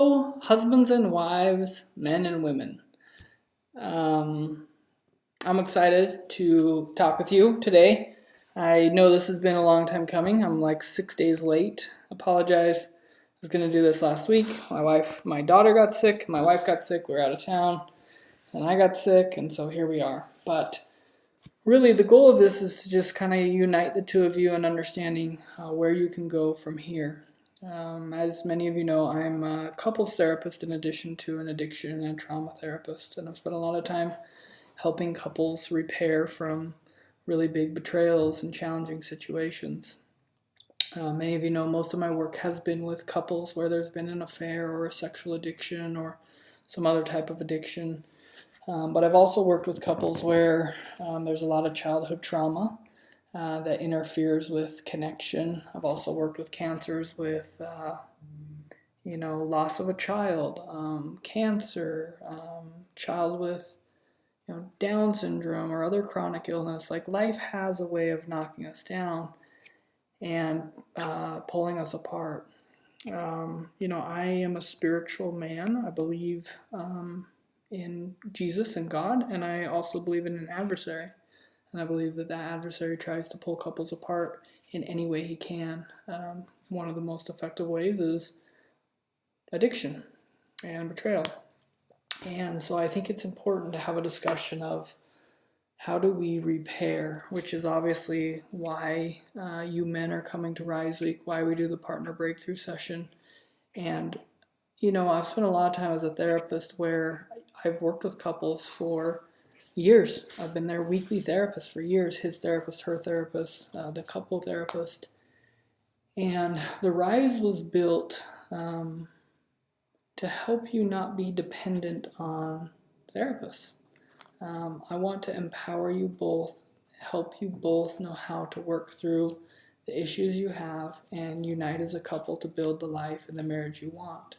Oh, husbands and wives, men and women. Um, I'm excited to talk with you today. I know this has been a long time coming. I'm like 6 days late. Apologize. I was going to do this last week. My daughter got sick. My wife got sick. We were out of town. And I got sick. And so here we are. But really, the goal of this is to just kind of unite the two of you in understanding where you can go from here. As many of you know, I'm a couples therapist in addition to an addiction and trauma therapist, and I've spent a lot of time helping couples repair from really big betrayals and challenging situations. Many of you know most of my work has been with couples where there's been an affair or a sexual addiction or some other type of addiction. But I've also worked with couples where there's a lot of childhood trauma that interferes with connection. I've also worked with cancers with, loss of a child, cancer, child with, Down syndrome or other chronic illness. Like life has a way of knocking us down and pulling us apart. I am a spiritual man. I believe in Jesus and God, and I also believe in an adversary. And I believe that adversary tries to pull couples apart in any way he can. One of the most effective ways is addiction and betrayal. And so I think it's important to have a discussion of how do we repair, which is obviously why you men are coming to Rise Week, why we do the partner breakthrough session. And, I've spent a lot of time as a therapist where I've worked with couples for years. I've been their weekly therapist for years, his therapist, her therapist, the couple therapist. And the Rise was built to help you not be dependent on therapists. I want to empower you both, help you both know how to work through the issues you have and unite as a couple to build the life and the marriage you want.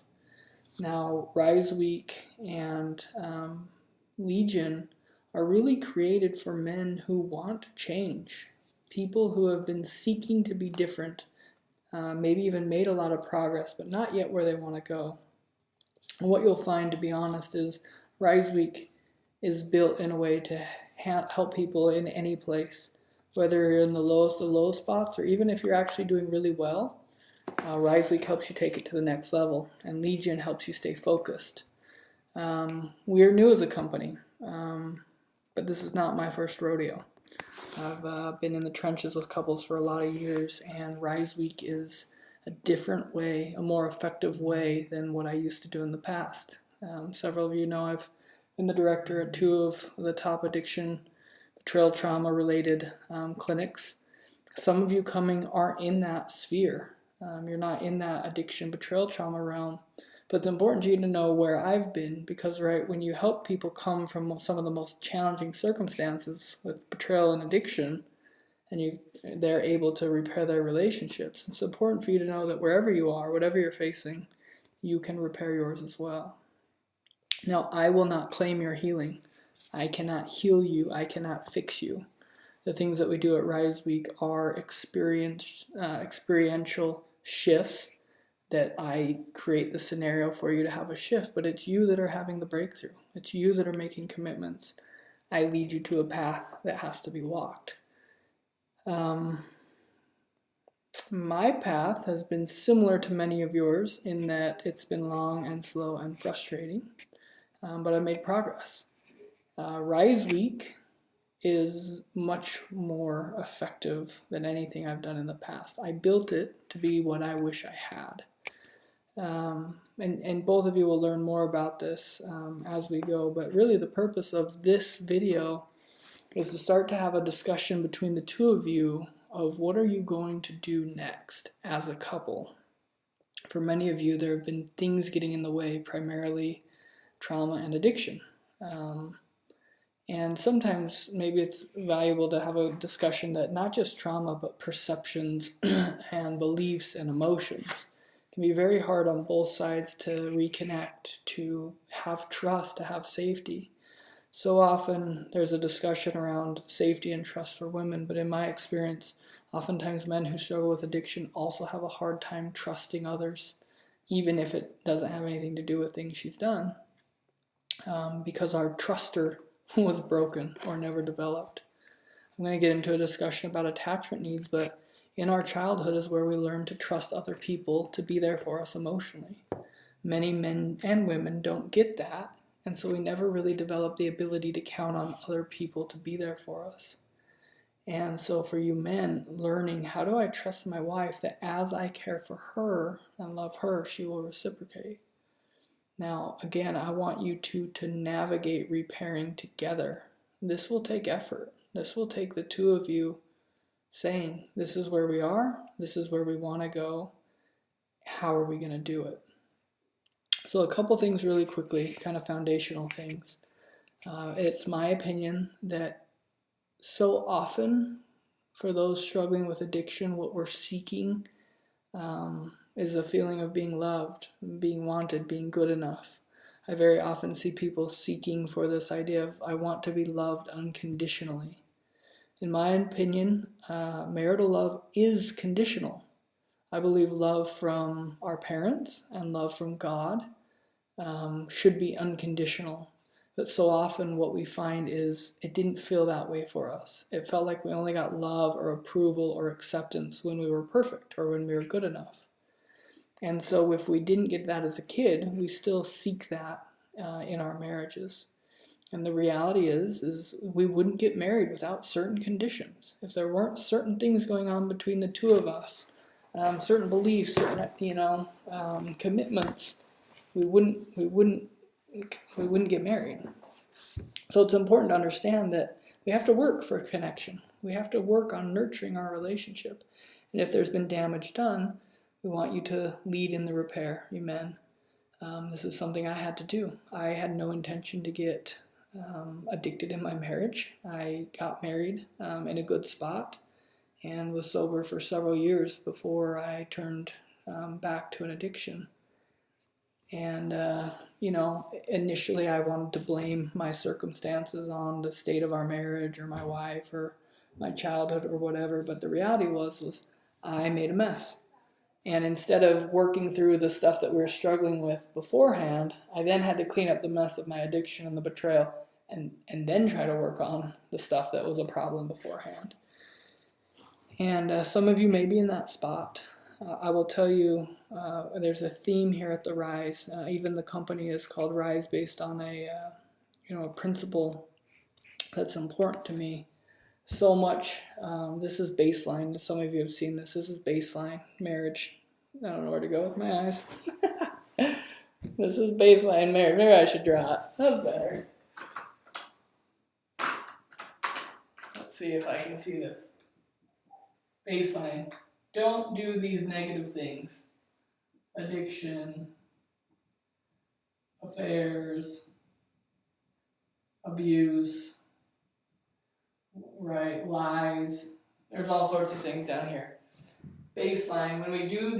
Now, Rise Week and Legion are really created for men who want change, people who have been seeking to be different, maybe even made a lot of progress, but not yet where they want to go. And what you'll find, to be honest, is Rise Week is built in a way to help people in any place, whether you're in the lowest of low spots or even if you're actually doing really well. Rise Week helps you take it to the next level, and Legion helps you stay focused. We are new as a company, but this is not my first rodeo. I've been in the trenches with couples for a lot of years, and Rise Week is a different way, a more effective way than what I used to do in the past. Several of you know I've been the director at two of the top addiction, betrayal, trauma related clinics. Some of you coming aren't in that sphere. You're not in that addiction, betrayal, trauma realm. But it's important to you to know where I've been because, right, when you help people come from some of the most challenging circumstances with betrayal and addiction, and they're able to repair their relationships, it's important for you to know that wherever you are, whatever you're facing, you can repair yours as well. Now, I will not claim your healing. I cannot heal you. I cannot fix you. The things that we do at Rise Week are experiential shifts that I create the scenario for you to have a shift, but it's you that are having the breakthrough. It's you that are making commitments. I lead you to a path that has to be walked. My path has been similar to many of yours in that it's been long and slow and frustrating, but I made progress. Rise Week is much more effective than anything I've done in the past. I built it to be what I wish I had. And both of you will learn more about this as we go, but really the purpose of this video is to start to have a discussion between the two of you of what are you going to do next as a couple. For many of you, there have been things getting in the way, primarily trauma and addiction. And sometimes maybe it's valuable to have a discussion that not just trauma, but perceptions and beliefs and emotions can be very hard on both sides to reconnect, to have trust, to have safety. So often there's a discussion around safety and trust for women, but in my experience, oftentimes men who struggle with addiction also have a hard time trusting others, even if it doesn't have anything to do with things she's done, because our truster was broken or never developed. I'm going to get into a discussion about attachment needs, but in our childhood is where we learn to trust other people to be there for us emotionally. Many men and women don't get that, and so we never really develop the ability to count on other people to be there for us. And so for you men, learning, how do I trust my wife that as I care for her and love her, she will reciprocate? Now, again, I want you to navigate repairing together. This will take effort. This will take the two of you saying, this is where we are, this is where we want to go, how are we going to do it? So a couple things really quickly, kind of foundational things. It's my opinion that so often for those struggling with addiction, what we're seeking is a feeling of being loved, being wanted, being good enough. I very often see people seeking for this idea of, I want to be loved unconditionally. In my opinion, marital love is conditional. I believe love from our parents and love from God should be unconditional. But so often what we find is it didn't feel that way for us. It felt like we only got love or approval or acceptance when we were perfect or when we were good enough. And so if we didn't get that as a kid, we still seek that in our marriages. And the reality is we wouldn't get married without certain conditions. If there weren't certain things going on between the two of us, certain beliefs, certain commitments, we wouldn't get married. So it's important to understand that we have to work for a connection. We have to work on nurturing our relationship. And if there's been damage done, we want you to lead in the repair, you men. This is something I had to do. I had no intention to get addicted in my marriage. I got married in a good spot and was sober for several years before I turned back to an addiction. And, initially I wanted to blame my circumstances on the state of our marriage or my wife or my childhood or whatever, but the reality was I made a mess. And instead of working through the stuff that we were struggling with beforehand, I then had to clean up the mess of my addiction and the betrayal and then try to work on the stuff that was a problem beforehand. And some of you may be in that spot. I will tell you, there's a theme here at the Rise. Even the company is called Rise based on a principle that's important to me. So much, this is baseline. Some of you have seen this. This is baseline marriage. I don't know where to go with my eyes. This is baseline marriage. Maybe I should draw it. That's better. Let's see if I can see this. Baseline. Don't do these negative things. Addiction, affairs, abuse, right, lies. There's all sorts of things down here. Baseline, when we do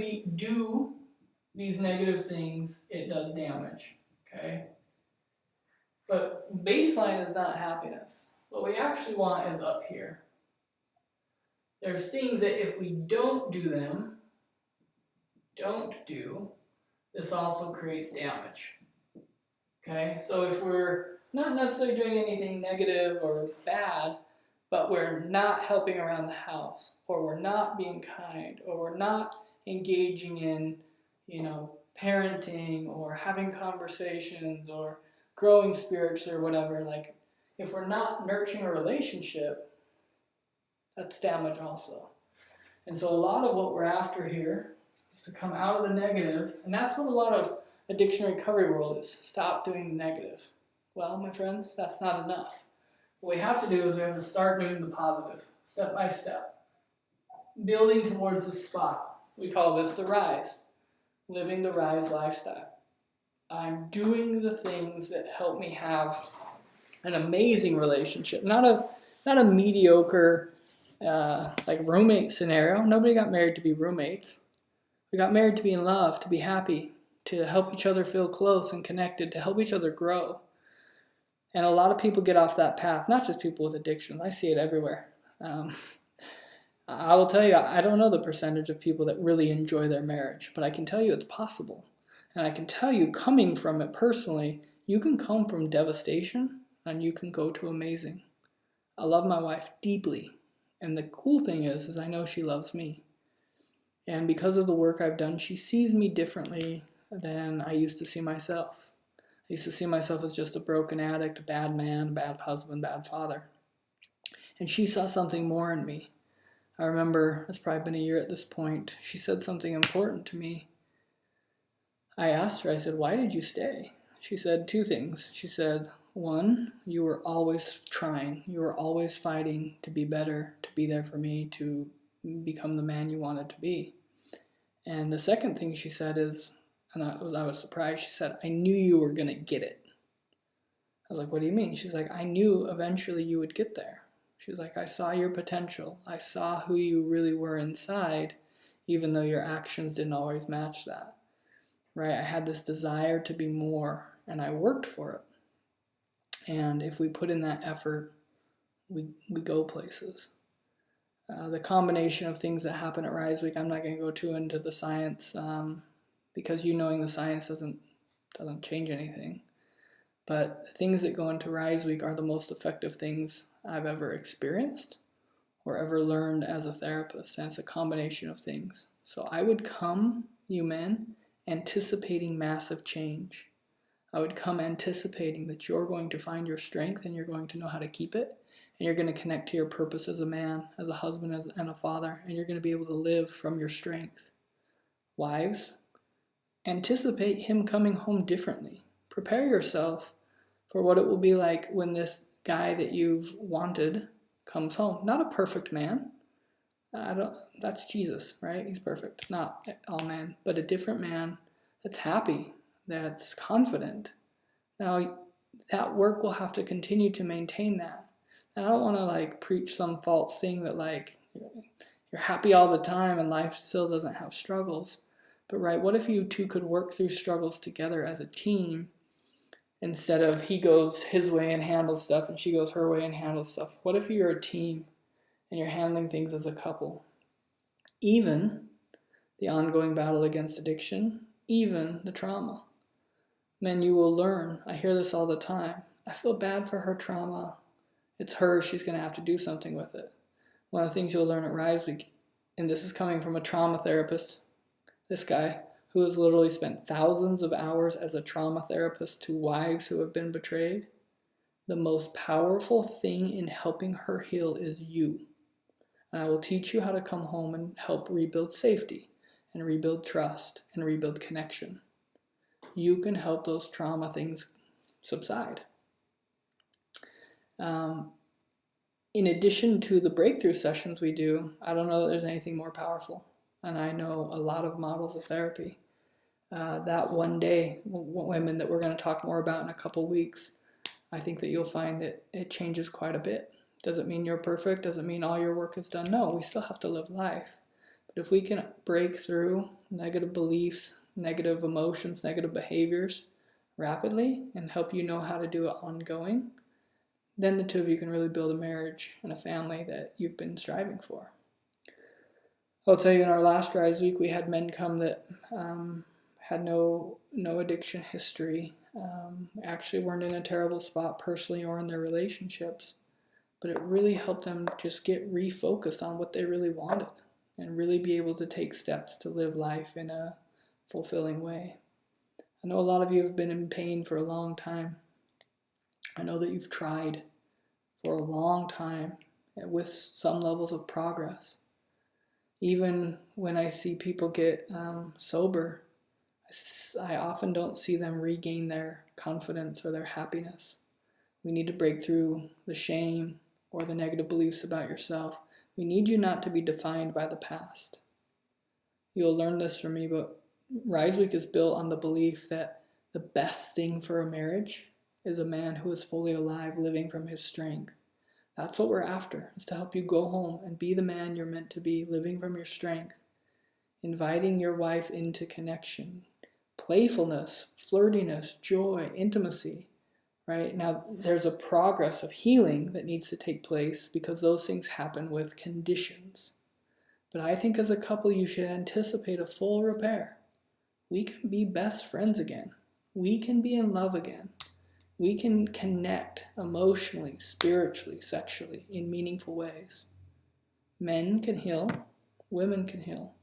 these negative things, it does damage, okay? But baseline is not happiness. What we actually want is up here. There's things that if we don't do, this also creates damage. Okay, so if we're not necessarily doing anything negative or bad, but we're not helping around the house, or we're not being kind, or we're not engaging in, parenting or having conversations or growing spiritually or whatever, like if we're not nurturing a relationship, that's damage also. And so a lot of what we're after here is to come out of the negative, and that's what a lot of addiction recovery world is. Stop doing the negative. Well, my friends, that's not enough. What we have to do is we have to start doing the positive, step by step, building towards the spot. We call this the Rise, living the Rise lifestyle. I'm doing the things that help me have an amazing relationship, not a mediocre like roommate scenario. Nobody got married to be roommates. We got married to be in love, to be happy, to help each other feel close and connected, to help each other grow. And a lot of people get off that path, not just people with addictions. I see it everywhere. I will tell you, I don't know the percentage of people that really enjoy their marriage, but I can tell you it's possible. And I can tell you, coming from it personally, you can come from devastation and you can go to amazing. I love my wife deeply. And the cool thing is I know she loves me. And because of the work I've done, she sees me differently than I used to see myself. I used to see myself as just a broken addict, a bad man, bad husband, bad father. And she saw something more in me. I remember, it's probably been a year at this point, she said something important to me. I asked her, I said, why did you stay? She said two things. She said, one, you were always trying. You were always fighting to be better, to be there for me, to become the man you wanted to be. And the second thing she said is, and I was surprised, she said, I knew you were going to get it. I was like, what do you mean? She's like, I knew eventually you would get there. She's like, I saw your potential. I saw who you really were inside, even though your actions didn't always match that. Right? I had this desire to be more, and I worked for it. And if we put in that effort, we go places. The combination of things that happen at Rise Week, I'm not going to go too into the science, because you knowing the science doesn't change anything. But the things that go into Rise Week are the most effective things I've ever experienced or ever learned as a therapist. And it's a combination of things. So I would come, you men, anticipating massive change. I would come anticipating that you're going to find your strength and you're going to know how to keep it. And you're going to connect to your purpose as a man, as a husband, and a father. And you're going to be able to live from your strength. Wives, anticipate him coming home differently. Prepare yourself for what it will be like when this guy that you've wanted comes home. Not a perfect man. That's Jesus, right? He's perfect. Not all men, but a different man that's happy, that's confident. Now, that work will have to continue to maintain that. And I don't want to preach some false thing that you're happy all the time and life still doesn't have struggles. But right, what if you two could work through struggles together as a team instead of he goes his way and handles stuff and she goes her way and handles stuff? What if you're a team and you're handling things as a couple? Even the ongoing battle against addiction, even the trauma. Men, you will learn. I hear this all the time. I feel bad for her trauma. It's her. She's going to have to do something with it. One of the things you'll learn at Rise Week, and this is coming from a trauma therapist, this guy, who has literally spent thousands of hours as a trauma therapist to wives who have been betrayed, the most powerful thing in helping her heal is you. And I will teach you how to come home and help rebuild safety and rebuild trust and rebuild connection. You can help those trauma things subside. In addition to the breakthrough sessions we do, I don't know that there's anything more powerful. And I know a lot of models of therapy. That one day, women that we're going to talk more about in a couple weeks, I think that you'll find that it changes quite a bit. Doesn't mean you're perfect, doesn't mean all your work is done. No, we still have to live life. But if we can break through negative beliefs, negative emotions, negative behaviors rapidly and help you know how to do it ongoing, then the two of you can really build a marriage and a family that you've been striving for. I'll tell you, in our last Rise Week, we had men come that had no addiction history, actually weren't in a terrible spot personally or in their relationships, but it really helped them just get refocused on what they really wanted and really be able to take steps to live life in a fulfilling way. I know a lot of you have been in pain for a long time. I know that you've tried for a long time with some levels of progress. Even when I see people get sober, I often don't see them regain their confidence or their happiness. We need to break through the shame or the negative beliefs about yourself. We need you not to be defined by the past. You'll learn this from me, but Rise Week is built on the belief that the best thing for a marriage is a man who is fully alive, living from his strength. That's what we're after, is to help you go home and be the man you're meant to be, living from your strength, inviting your wife into connection, playfulness, flirtiness, joy, intimacy, right? Now, there's a progress of healing that needs to take place because those things happen with conditions. But I think as a couple, you should anticipate a full repair we can be best friends again. We can be in love again. We can connect emotionally, spiritually, sexually in meaningful ways. Men can heal, women can heal.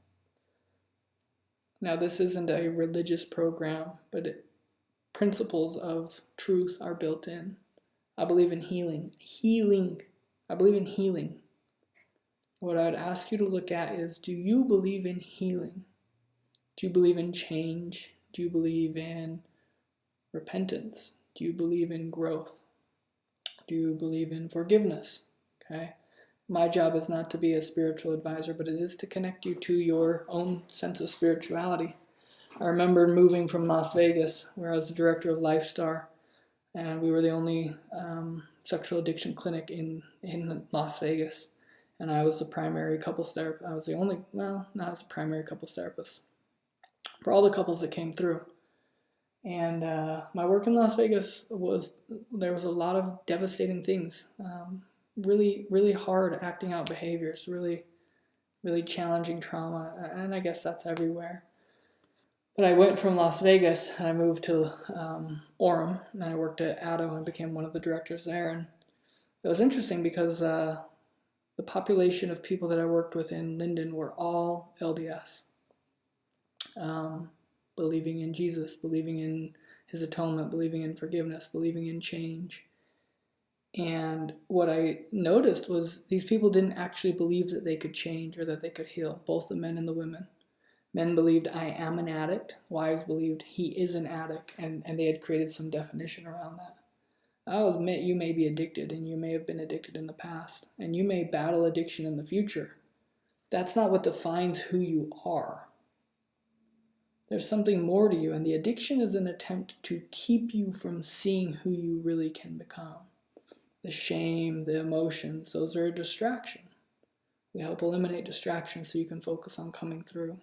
Now, this isn't a religious program, but principles of truth are built in. I believe in healing. I believe in healing. What I would ask you to look at is, do you believe in healing? Do you believe in change? Do you believe in repentance? Do you believe in growth? Do you believe in forgiveness? Okay. My job is not to be a spiritual advisor, but it is to connect you to your own sense of spirituality. I remember moving from Las Vegas, where I was the director of LifeStar, and we were the only sexual addiction clinic in Las Vegas. And I was the primary couples therapist. I was the only, well, not as a primary couples therapist for all the couples that came through. And my work in Las Vegas there was a lot of devastating things, really, really hard acting out behaviors, really, really challenging trauma, and I guess that's everywhere. But I went from Las Vegas and I moved to Orem, and I worked at Addo and became one of the directors there. And it was interesting because the population of people that I worked with in Linden were all LDS. Believing in Jesus, believing in his atonement, believing in forgiveness, believing in change. And what I noticed was these people didn't actually believe that they could change or that they could heal, both the men and the women. Men believed, I am an addict. Wives believed, he is an addict, and they had created some definition around that. I'll admit you may be addicted, and you may have been addicted in the past, and you may battle addiction in the future. That's not what defines who you are. There's something more to you, and the addiction is an attempt to keep you from seeing who you really can become. The shame, the emotions, those are a distraction. We help eliminate distractions so you can focus on coming through.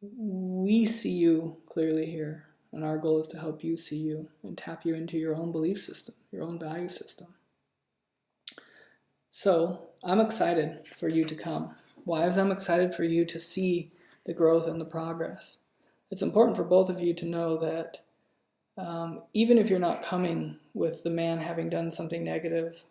We see you clearly here, and our goal is to help you see you and tap you into your own belief system, your own value system. So I'm excited for you to come. Wives, I'm excited for you to see the growth and the progress. It's important for both of you to know that even if you're not coming with the man having done something negative,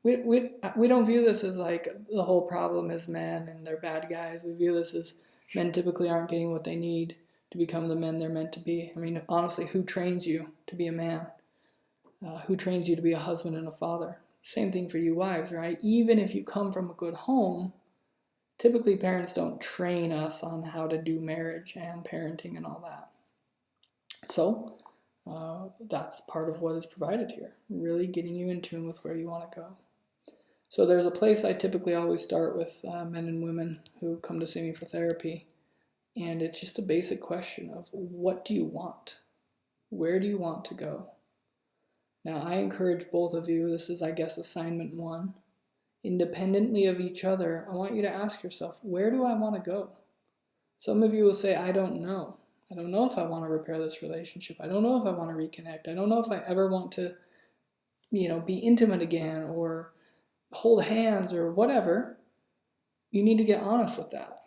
we don't view this as like the whole problem is men and they're bad guys. We view this as men typically aren't getting what they need to become the men they're meant to be. I mean, honestly, who trains you to be a man? Who trains you to be a husband and a father? Same thing for you wives, right? Even if you come from a good home, typically parents don't train us on how to do marriage and parenting and all that. So that's part of what is provided here, really getting you in tune with where you want to go. So there's a place I typically always start with men and women who come to see me for therapy, and it's just a basic question of, what do you want? Where do you want to go? Now, I encourage both of you, this is, I guess, assignment 1, independently of each other, I want you to ask yourself, where do I want to go? Some of you will say, I don't know. I don't know if I want to repair this relationship. I don't know if I want to reconnect. I don't know if I ever want to, be intimate again or hold hands or whatever. You need to get honest with that.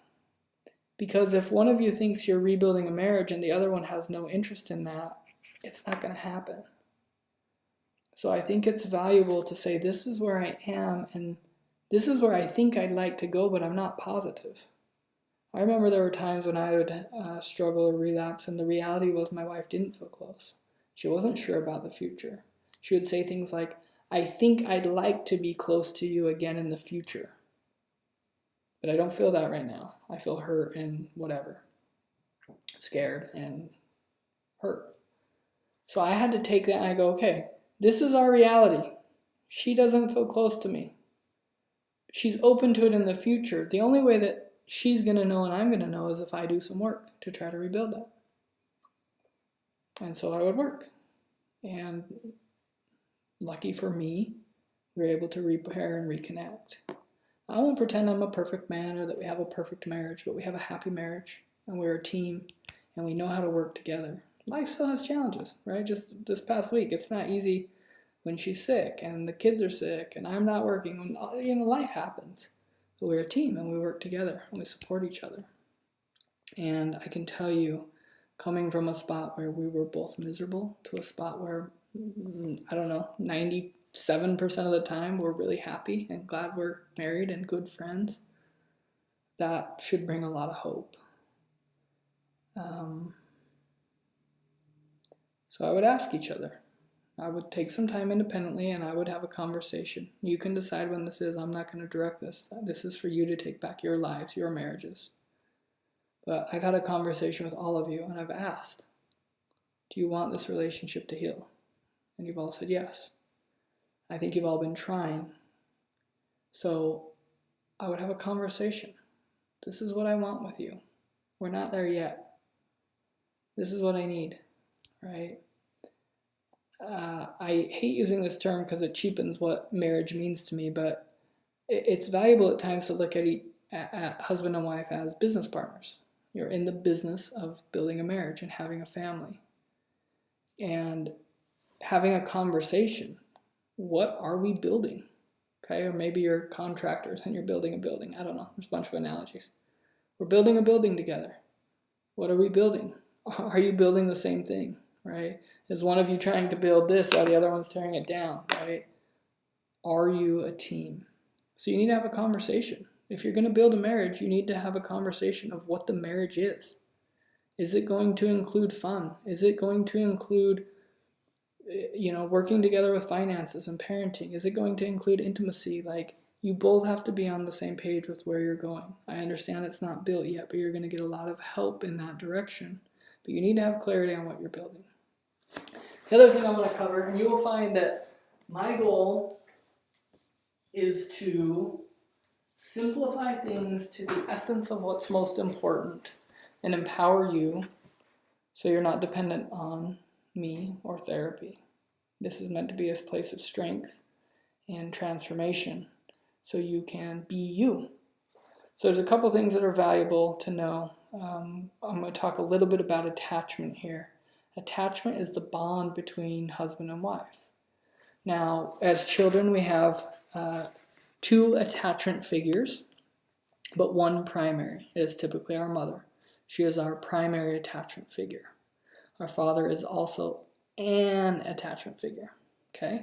Because if one of you thinks you're rebuilding a marriage and the other one has no interest in that, it's not going to happen. So I think it's valuable to say, this is where I am and this is where I think I'd like to go, but I'm not positive. I remember there were times when I would struggle or relapse, and the reality was my wife didn't feel close. She wasn't sure about the future. She would say things like, I think I'd like to be close to you again in the future, but I don't feel that right now. I feel hurt and whatever, scared and hurt. So I had to take that and I go, okay, this is our reality. She doesn't feel close to me. She's open to it in the future. The only way that she's going to know and I'm going to know is if I do some work to try to rebuild that. And so I would work. And lucky for me, we were able to repair and reconnect. I won't pretend I'm a perfect man or that we have a perfect marriage, but we have a happy marriage and we're a team and we know how to work together. Life still has challenges, right? Just this past week, it's not easy when she's sick and the kids are sick and I'm not working. When life happens. But we're a team and we work together and we support each other. And I can tell you, coming from a spot where we were both miserable to a spot where, I don't know, 97% of the time we're really happy and glad we're married and good friends, that should bring a lot of hope. So I would ask each other. I would take some time independently and I would have a conversation. You can decide when this is. I'm not going to direct this. This is for you to take back your lives, your marriages. But I got a conversation with all of you and I've asked, do you want this relationship to heal? And you've all said yes. I think you've all been trying. So I would have a conversation. This is what I want with you. We're not there yet. This is what I need, right? I hate using this term because it cheapens what marriage means to me, but it's valuable at times to look at husband and wife as business partners. You're in the business of building a marriage and having a family. And having a conversation. What are we building? Okay, or maybe you're contractors and you're building a building. I don't know. There's a bunch of analogies. We're building a building together. What are we building? Are you building the same thing, right? Is one of you trying to build this while the other one's tearing it down, right? Are you a team? So you need to have a conversation. If you're going to build a marriage, you need to have a conversation of what the marriage is. Is it going to include fun? Is it going to include, working together with finances and parenting? Is it going to include intimacy? Like, you both have to be on the same page with where you're going. I understand it's not built yet, but you're going to get a lot of help in that direction. But you need to have clarity on what you're building. The other thing I'm going to cover, and you will find that my goal is to simplify things to the essence of what's most important and empower you so you're not dependent on me or therapy. This is meant to be a place of strength and transformation so you can be you. So there's a couple things that are valuable to know. I'm going to talk a little bit about attachment here. Attachment is the bond between husband and wife. Now, as children, we have two attachment figures, but one primary. It is typically our mother. She is our primary attachment figure. Our father is also an attachment figure, okay?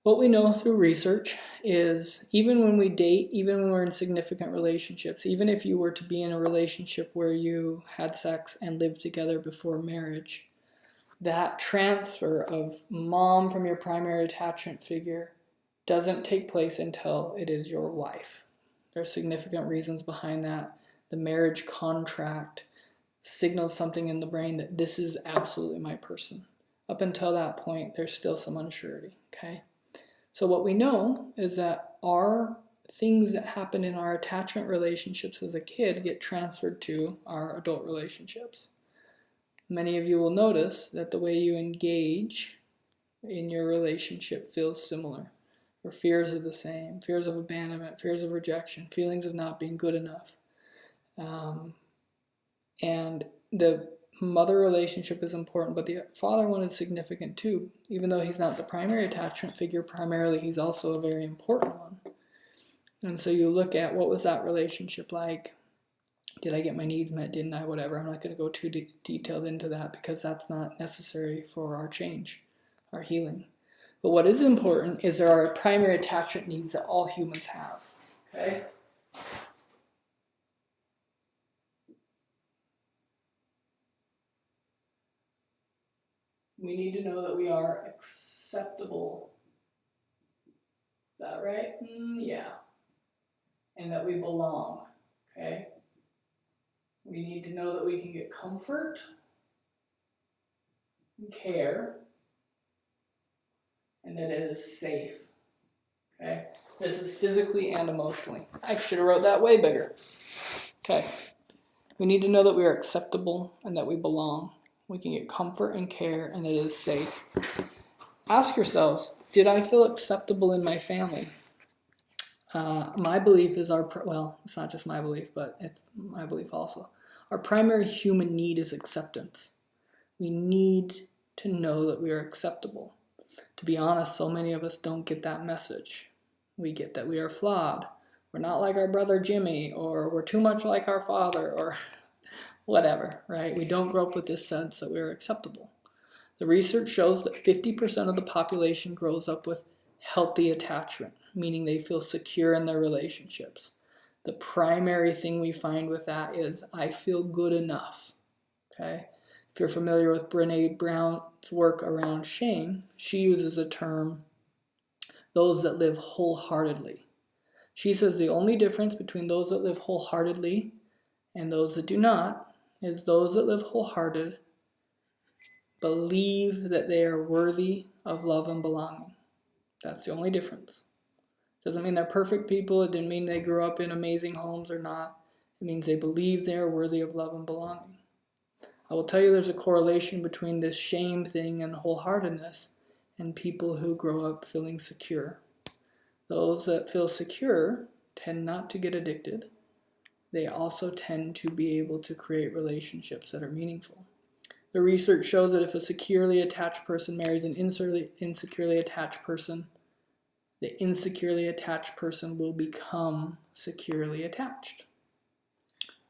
What we know through research is even when we date, even when we're in significant relationships, even if you were to be in a relationship where you had sex and lived together before marriage, that transfer of mom from your primary attachment figure doesn't take place until it is your wife. There's significant reasons behind that. The marriage contract signals something in the brain that this is absolutely my person. Up until that point, there's still some unsurety, okay? So what we know is that our things that happen in our attachment relationships as a kid get transferred to our adult relationships. Many of you will notice that the way you engage in your relationship feels similar. Your fears are the same. Fears of abandonment, fears of rejection, feelings of not being good enough. And the mother relationship is important, but the father one is significant too. Even though he's not the primary attachment figure, primarily he's also a very important one. And so you look at what was that relationship like? Did I get my needs met? Didn't I? Whatever. I'm not going to go too detailed into that because that's not necessary for our change, our healing. But what is important is there are primary attachment needs that all humans have. Okay? We need to know that we are acceptable. Is that right? Yeah. And that we belong. Okay? We need to know that we can get comfort and care and that it is safe. Okay? This is physically and emotionally. I should have wrote that way bigger. Okay. We need to know that we are acceptable and that we belong. We can get comfort and care and that it is safe. Ask yourselves, did I feel acceptable in my family? My belief is it's not just my belief, but it's my belief also. Our primary human need is acceptance. We need to know that we are acceptable. To be honest, so many of us don't get that message. We get that we are flawed. We're not like our brother Jimmy, or we're too much like our father, or whatever, right? We don't grow up with this sense that we're acceptable. The research shows that 50% of the population grows up with healthy attachment, meaning they feel secure in their relationships. The primary thing we find with that is, I feel good enough, okay? If you're familiar with Brené Brown's work around shame, she uses a term, those that live wholeheartedly. She says the only difference between those that live wholeheartedly and those that do not is those that live wholehearted believe that they are worthy of love and belonging. That's the only difference. Doesn't mean they're perfect people. It didn't mean they grew up in amazing homes or not. It means they believe they are worthy of love and belonging. I will tell you there's a correlation between this shame thing and wholeheartedness and people who grow up feeling secure. Those that feel secure tend not to get addicted. They also tend to be able to create relationships that are meaningful. The research shows that if a securely attached person marries an insecurely attached person, the insecurely attached person will become securely attached.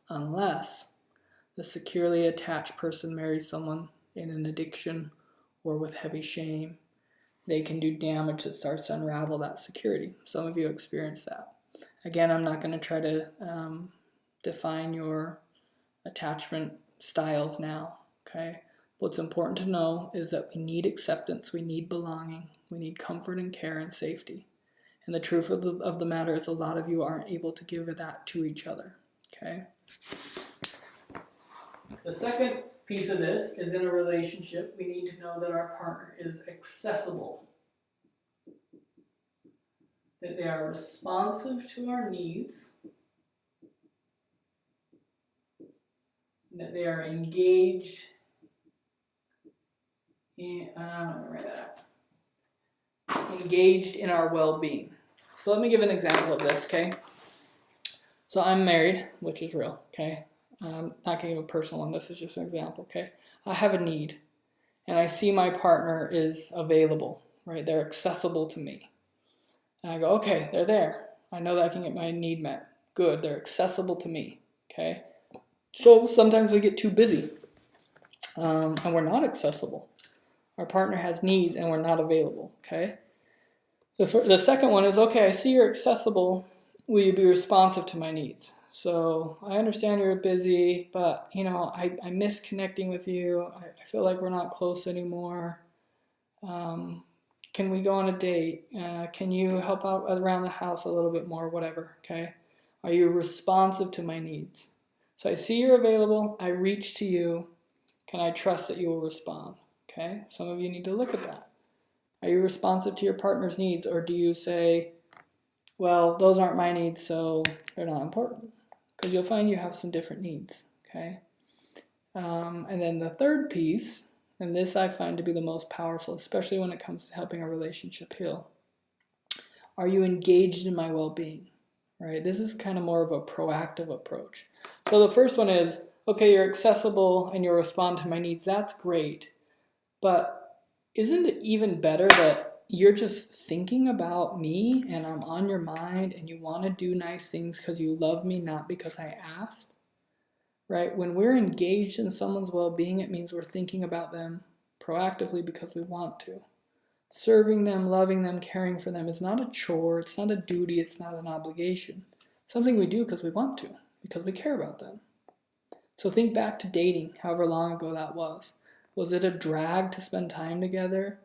Unless the securely attached person marries someone in an addiction or with heavy shame, they can do damage that starts to unravel that security. Some of you experience that. Again, I'm not going to try to define your attachment styles now, okay? What's important to know is that we need acceptance, we need belonging, we need comfort and care and safety. And the truth of the matter is a lot of you aren't able to give that to each other, okay? The second piece of this is, in a relationship, we need to know that our partner is accessible, that they are responsive to our needs, that they are engaged in, I'm going to write that out, engaged in our well-being. So let me give an example of this, okay? So I'm married, which is real, okay? I'm not going to give a personal one. This is just an example, okay? I have a need, and I see my partner is available, right? They're accessible to me. And I go, okay, they're there. I know that I can get my need met. Good, they're accessible to me, okay? So sometimes we get too busy, and we're not accessible. Our partner has needs, and we're not available, okay? The second one is, okay, I see you're accessible. Will you be responsive to my needs? So I understand you're busy, but, I miss connecting with you. I feel like we're not close anymore. Can we go on a date? Can you help out around the house a little bit more, whatever, okay? Are you responsive to my needs? So I see you're available. I reach to you. Can I trust that you will respond? Okay? Some of you need to look at that. Are you responsive to your partner's needs, or do you say, well, those aren't my needs, so they're not important? Because you'll find you have some different needs, okay? And then the third piece, and this I find to be the most powerful, especially when it comes to helping a relationship heal. Are you engaged in my well-being, right? This is kind of more of a proactive approach. So the first one is, okay, you're accessible and you'll respond to my needs. That's great. But isn't it even better that you're just thinking about me and I'm on your mind and you want to do nice things because you love me, not because I asked? Right? When we're engaged in someone's well-being, it means we're thinking about them proactively because we want to. Serving them, loving them, caring for them is not a chore, it's not a duty, it's not an obligation. It's something we do because we want to, because we care about them. So think back to dating, however long ago that was. Was it a drag to spend time together?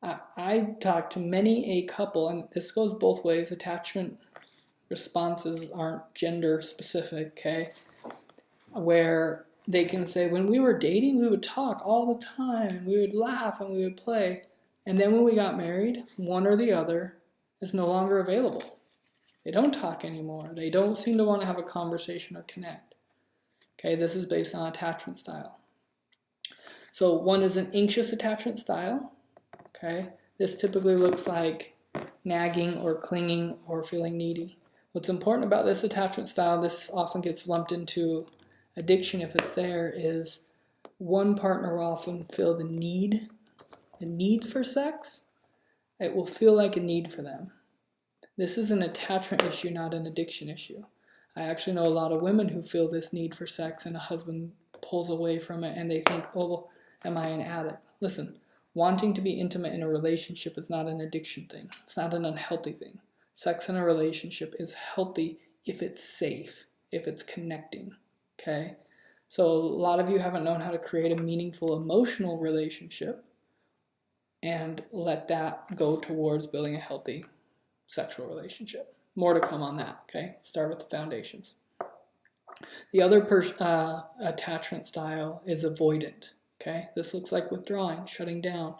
I talked to many a couple, and this goes both ways. Attachment responses aren't gender specific, okay? Where they can say, when we were dating, we would talk all the time, and we would laugh, and we would play. And then when we got married, one or the other is no longer available. They don't talk anymore. They don't seem to want to have a conversation or connect. Okay, this is based on attachment style. So one is an anxious attachment style. Okay, this typically looks like nagging or clinging or feeling needy. What's important about this attachment style, this often gets lumped into addiction if it's there, is one partner will often feel the need for sex. It will feel like a need for them. This is an attachment issue, not an addiction issue. I actually know a lot of women who feel this need for sex and a husband pulls away from it and they think, oh, well, am I an addict? Listen, wanting to be intimate in a relationship is not an addiction thing. It's not an unhealthy thing. Sex in a relationship is healthy if it's safe, if it's connecting, okay? So a lot of you haven't known how to create a meaningful emotional relationship and let that go towards building a healthy sexual relationship. More to come on that, okay? Start with the foundations. The other attachment style is avoidant, okay? This looks like withdrawing, shutting down,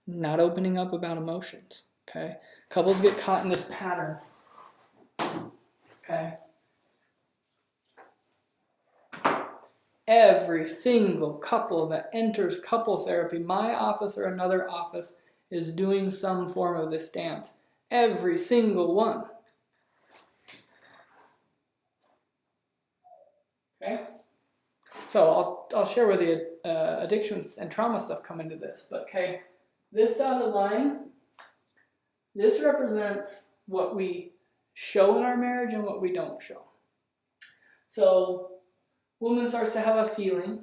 not opening up about emotions, okay? Couples get caught in this pattern, okay? Every single couple that enters couple therapy, my office or another office, is doing some form of this dance. Every single one. Okay? So I'll share where the addictions and trauma stuff come into this. But okay, this dotted line, this represents what we show in our marriage and what we don't show. So woman starts to have a feeling,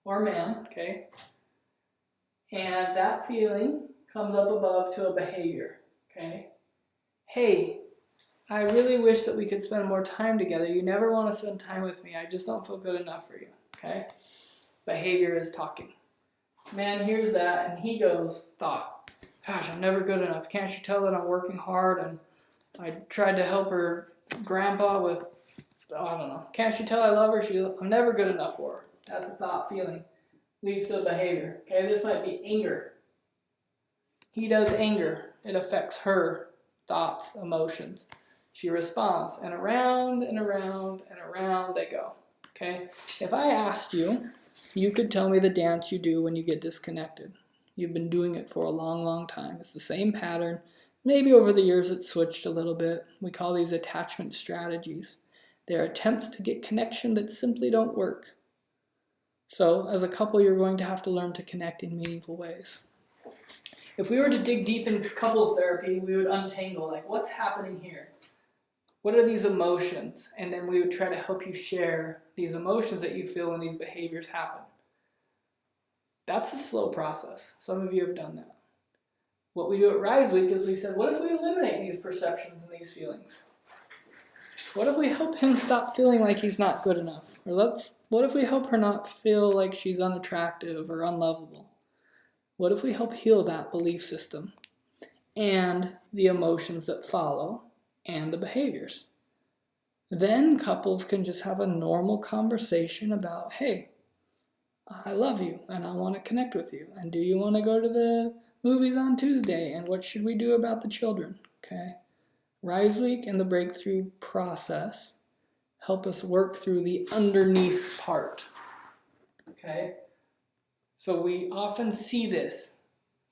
or man, okay? And that feeling comes up above to a behavior, okay? Hey, I really wish that we could spend more time together. You never want to spend time with me. I just don't feel good enough for you, okay? Behavior is talking. Man hears that and he goes, thought, gosh, I'm never good enough. Can't you tell that I'm working hard and I tried to help her grandpa with, I don't know. Can't you tell I love her? I'm never good enough for her. That's a thought, feeling. Leads to a behavior. Okay, this might be anger. He does anger. It affects her thoughts, emotions. She responds, and around and around and around they go. Okay? If I asked you, you could tell me the dance you do when you get disconnected. You've been doing it for a long, long time. It's the same pattern. Maybe over the years it's switched a little bit. We call these attachment strategies. They're attempts to get connection that simply don't work. So, as a couple, you're going to have to learn to connect in meaningful ways. If we were to dig deep into couples therapy, we would untangle, like, what's happening here? What are these emotions? And then we would try to help you share these emotions that you feel when these behaviors happen. That's a slow process. Some of you have done that. What we do at Rise Week is we said, what if we eliminate these perceptions and these feelings? What if we help him stop feeling like he's not good enough? Or what if we help her not feel like she's unattractive or unlovable? What if we help heal that belief system and the emotions that follow and the behaviors? Then couples can just have a normal conversation about, hey, I love you and I want to connect with you. And do you want to go to the movies on Tuesday? And what should we do about the children? Okay. Rise Week and the breakthrough process help us work through the underneath part. Okay? So we often see this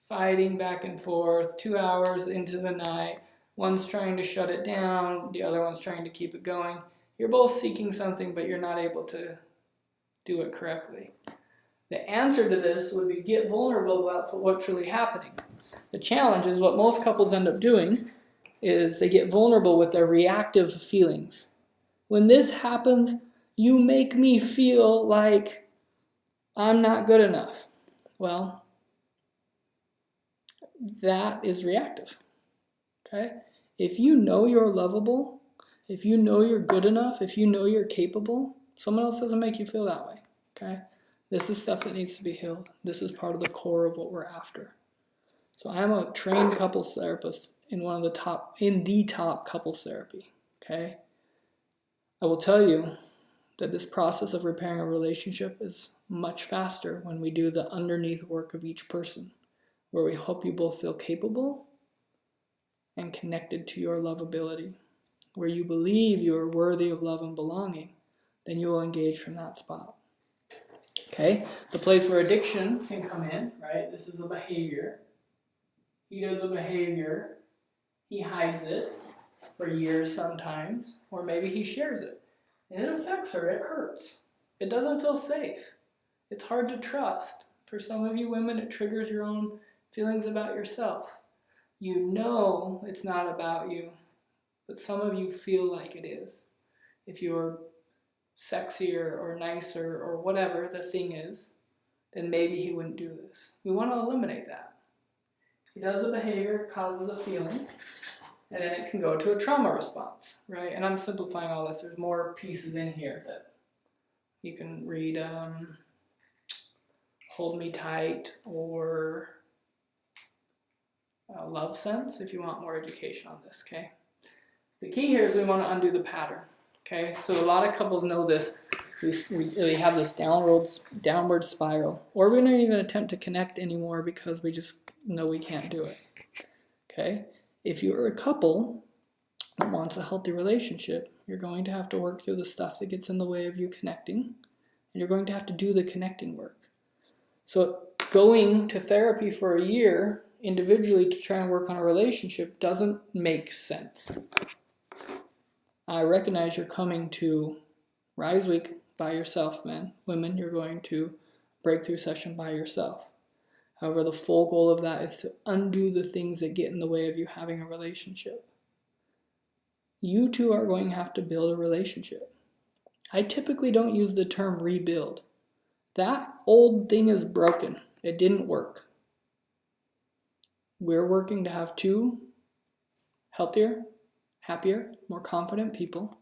fighting back and forth, 2 hours into the night. One's trying to shut it down, the other one's trying to keep it going. You're both seeking something, but you're not able to do it correctly. The answer to this would be get vulnerable about what's really happening. The challenge is what most couples end up doing is they get vulnerable with their reactive feelings. When this happens, you make me feel like I'm not good enough. Well, that is reactive. Okay? If you know you're lovable, if you know you're good enough, if you know you're capable, someone else doesn't make you feel that way. Okay? This is stuff that needs to be healed. This is part of the core of what we're after. So I'm a trained couples therapist in the top couples therapy. Okay? I will tell you that this process of repairing a relationship is much faster when we do the underneath work of each person, where we help you both feel capable and connected to your lovability. Where you believe you are worthy of love and belonging, then you will engage from that spot. Okay? The place where addiction can come in, right? This is a behavior. He does a behavior. He hides it for years sometimes, or maybe he shares it. And it affects her. It hurts. It doesn't feel safe. It's hard to trust. For some of you women, it triggers your own feelings about yourself. You know it's not about you, but some of you feel like it is. if you're sexier or nicer or whatever the thing is, then maybe he wouldn't do this. We want to eliminate that. He does the behavior, causes a feeling, and then it can go to a trauma response, right? And I'm simplifying all this. There's more pieces in here that you can read. Hold Me Tight, or Love Sense if you want more education on this, okay? The key here is we want to undo the pattern, okay? So a lot of couples know this. We really have this downward spiral, or we don't even attempt to connect anymore because we just know we can't do it, okay? If you're a couple that wants a healthy relationship, you're going to have to work through the stuff that gets in the way of you connecting, and you're going to have to do the connecting work. So going to therapy for a year individually to try and work on a relationship doesn't make sense. I recognize you're coming to Rise Week by yourself, men. Women, you're going to breakthrough session by yourself. However, the full goal of that is to undo the things that get in the way of you having a relationship. You two are going to have to build a relationship. I typically don't use the term rebuild. That old thing is broken. It didn't work. We're working to have two healthier, happier, more confident people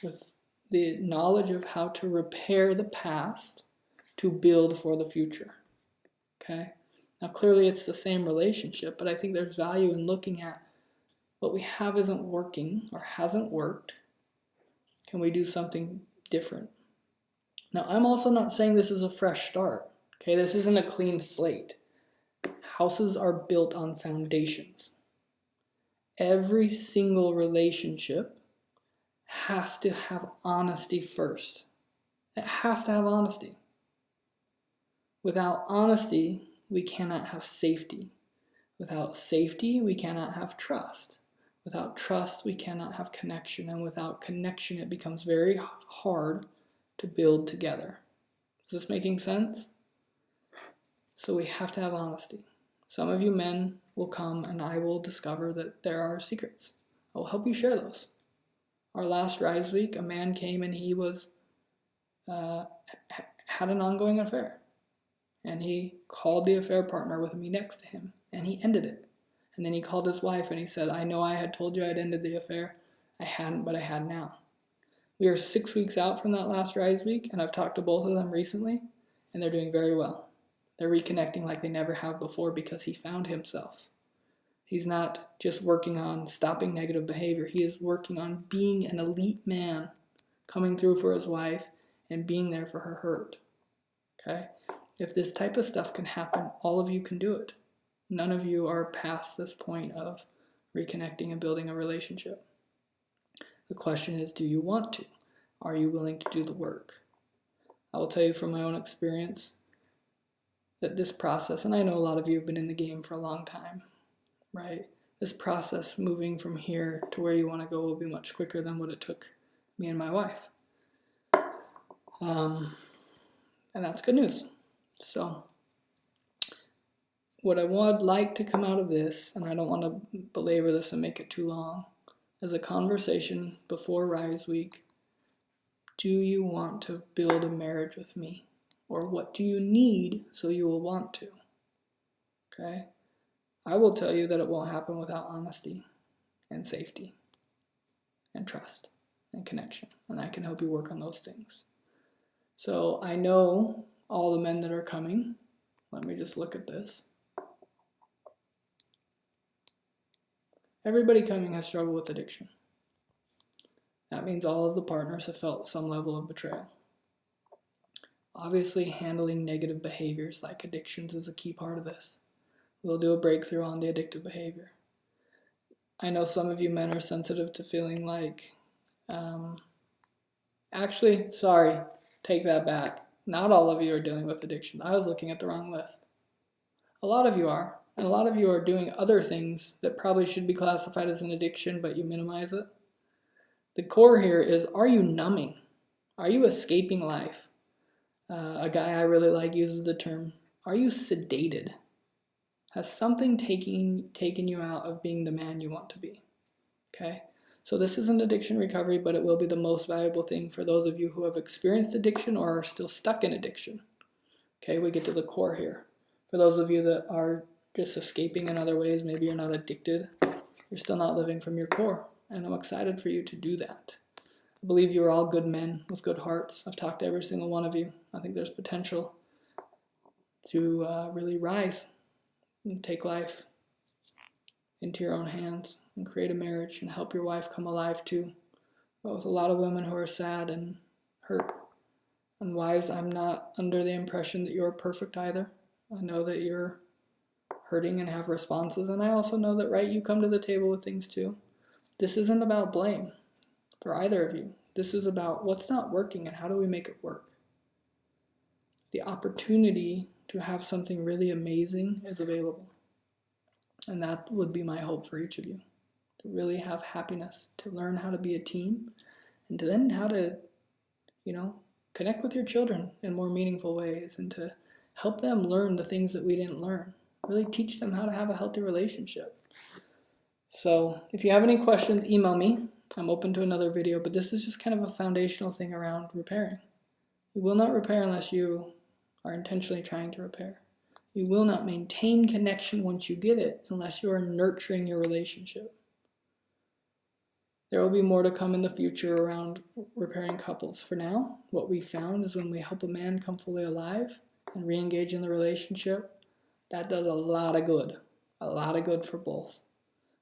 with the knowledge of how to repair the past to build for the future. Okay? Now, clearly it's the same relationship, but I think there's value in looking at what we have isn't working or hasn't worked. Can we do something different? Now, I'm also not saying this is a fresh start. Okay, this isn't a clean slate. Houses are built on foundations. Every single relationship has to have honesty first. It has to have honesty. Without honesty, we cannot have safety. Without safety, we cannot have trust. Without trust, we cannot have connection. And without connection, it becomes very hard to build together. Is this making sense? So we have to have honesty. Some of you men will come and I will discover that there are secrets. I will help you share those. Our last Rise Week, a man came and he was had an ongoing affair. And he called the affair partner with me next to him and he ended it. And then he called his wife and he said, I know I had told you I'd ended the affair. I hadn't, but I had now. We are 6 weeks out from that last Rise Week, and I've talked to both of them recently, and they're doing very well. They're reconnecting like they never have before because he found himself. He's not just working on stopping negative behavior. He is working on being an elite man, coming through for his wife and being there for her hurt. Okay? If this type of stuff can happen, all of you can do it. None of you are past this point of reconnecting and building a relationship. The question is, do you want to? Are you willing to do the work? I will tell you from my own experience that this process, and I know a lot of you have been in the game for a long time, right? This process moving from here to where you want to go will be much quicker than what it took me and my wife. And that's good news. So what I would like to come out of this, and I don't want to belabor this and make it too long, is a conversation before Rise Week. Do you want to build a marriage with me? Or what do you need so you will want to? Okay? I will tell you that it won't happen without honesty and safety and trust and connection. And I can help you work on those things. So I know all the men that are coming. Let me just look at this. Everybody coming has struggled with addiction. That means all of the partners have felt some level of betrayal. Obviously, handling negative behaviors like addictions is a key part of this. We'll do a breakthrough on the addictive behavior. I know some of you men are sensitive to feeling like, take that back. Not all of you are dealing with addiction. I was looking at the wrong list. A lot of you are. And a lot of you are doing other things that probably should be classified as an addiction, but you minimize it. The core here is, are you numbing? Are you escaping life? A guy I really like uses the term, are you sedated? Has something taken you out of being the man you want to be? Okay? So this isn't addiction recovery, but it will be the most valuable thing for those of you who have experienced addiction or are still stuck in addiction. Okay, we get to the core here. For those of you that are just escaping in other ways, maybe you're not addicted, you're still not living from your core. And I'm excited for you to do that. I believe you are all good men with good hearts. I've talked to every single one of you. I think there's potential to really rise and take life into your own hands and create a marriage and help your wife come alive too. But with a lot of women who are sad and hurt, and wives, I'm not under the impression that you're perfect either. I know that you're hurting and have responses, and I also know that, right, you come to the table with things too. This isn't about blame for either of you. This is about what's not working and how do we make it work. The opportunity to have something really amazing is available. And that would be my hope for each of you. To really have happiness, to learn how to be a team, and to then how to, connect with your children in more meaningful ways, and to help them learn the things that we didn't learn. Really teach them how to have a healthy relationship. So if you have any questions, email me. I'm open to another video, but this is just kind of a foundational thing around repairing. You will not repair unless you are intentionally trying to repair. You will not maintain connection once you get it unless you are nurturing your relationship. There will be more to come in the future around repairing couples. For now, what we found is when we help a man come fully alive and re-engage in the relationship, that does a lot of good for both.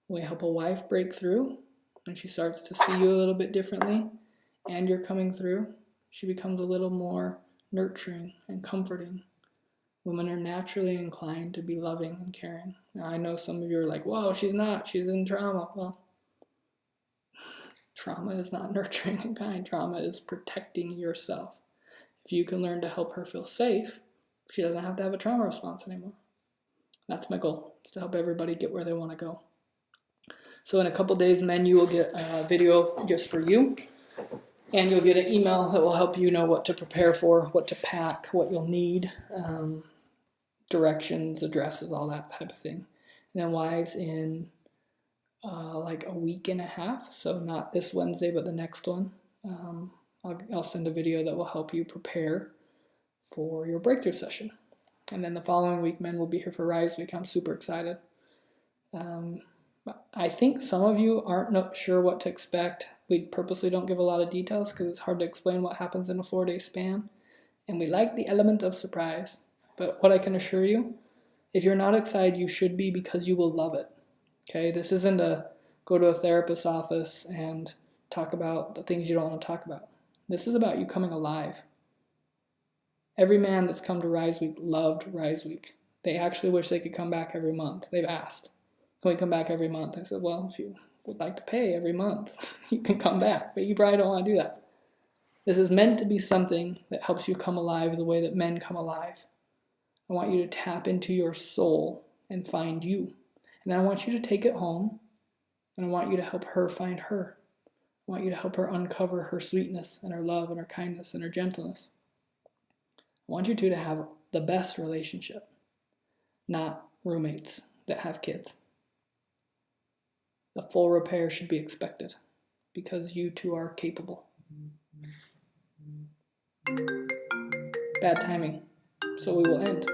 When we help a wife break through, and she starts to see you a little bit differently, and you're coming through, she becomes a little more nurturing and comforting. Women are naturally inclined to be loving and caring. Now, I know some of you are like, whoa, she's not, she's in trauma. Well, trauma is not nurturing and kind. Trauma is protecting yourself. If you can learn to help her feel safe, she doesn't have to have a trauma response anymore. That's my goal, is to help everybody get where they want to go. So in a couple days, men, you will get a video just for you. And you'll get an email that will help you know what to prepare for, what to pack, what you'll need, directions, addresses, all that type of thing. And then wives, in like a week and a half, so not this Wednesday, but the next one, I'll send a video that will help you prepare for your breakthrough session. And then the following week, men will be here for Rise Week. I'm super excited. I think some of you aren't not sure what to expect. We purposely don't give a lot of details because it's hard to explain what happens in a 4-day span. And we like the element of surprise. But what I can assure you, if you're not excited, you should be, because you will love it. Okay, this isn't a go to a therapist's office and talk about the things you don't want to talk about. This is about you coming alive. Every man that's come to Rise Week loved Rise Week. They actually wish they could come back every month. They've asked, can we come back every month? I said, well, if you would like to pay every month, you can come back, but you probably don't want to do that. This is meant to be something that helps you come alive the way that men come alive. I want you to tap into your soul and find you. And then I want you to take it home, and I want you to help her find her. I want you to help her uncover her sweetness and her love and her kindness and her gentleness. I want you two to have the best relationship, not roommates that have kids. The full repair should be expected because you two are capable. Bad timing, so we will end.